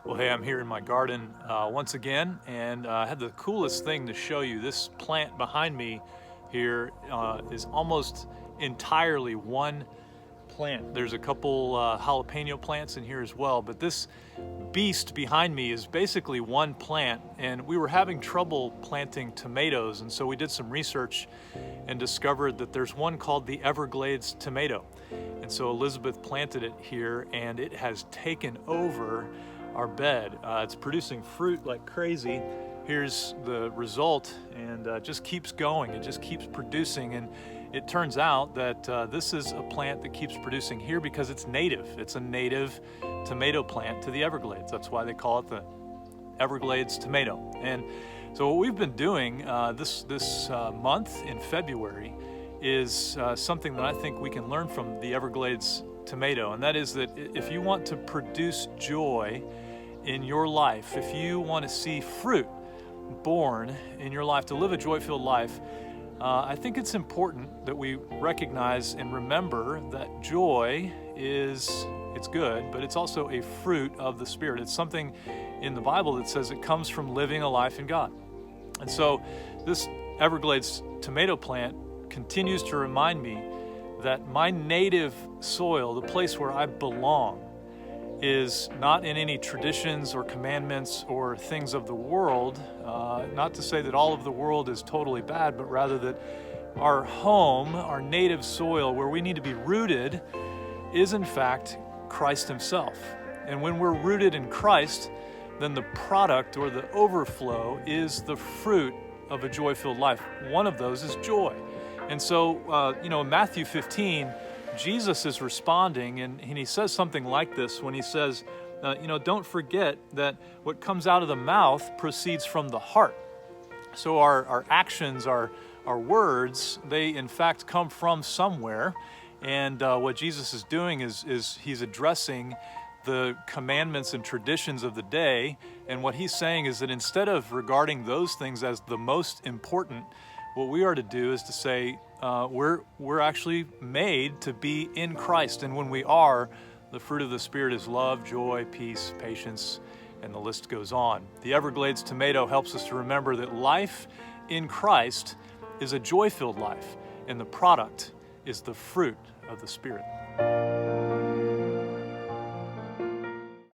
Well, hey, I'm here in my garden once again, and I had the coolest thing to show you. This plant behind me here is almost entirely one plant. There's a couple jalapeno plants in here as well, but this beast behind me is basically one plant, and we were having trouble planting tomatoes, and so we did some research and discovered that there's one called the Everglades tomato. And so Elizabeth planted it here, and it has taken over our bed. It's producing fruit like crazy. Here's the result, and just keeps going. It just keeps producing, and it turns out that this is a plant that keeps producing here because it's native. It's a native tomato plant to the Everglades. That's why they call it the Everglades tomato. And so what we've been doing this month in February is something that I think we can learn from the Everglades tomato, and that is that if you want to produce joy in your life, if you want to see fruit born in your life, to live a joy-filled life, I think it's important that we recognize and remember that joy it's good, but it's also a fruit of the Spirit. It's something in the Bible that says it comes from living a life in God. And so this Everglades tomato plant continues to remind me that my native soil, the place where I belong, is not in any traditions or commandments or things of the world. Not to say that all of the world is totally bad, but rather that our home, our native soil, where we need to be rooted, is in fact Christ Himself. And when we're rooted in Christ, then the product or the overflow is the fruit of a joy-filled life. One of those is joy. And so, in Matthew 15, Jesus is responding, and he says something like this when he says, don't forget that what comes out of the mouth proceeds from the heart. So our actions, our words, they in fact come from somewhere. And what Jesus is doing is he's addressing the commandments and traditions of the day. And what he's saying is that instead of regarding those things as the most important, what we are to do is to say, we're actually made to be in Christ. And when we are, the fruit of the Spirit is love, joy, peace, patience, and the list goes on. The Everglades tomato helps us to remember that life in Christ is a joy-filled life, and the product is the fruit of the Spirit.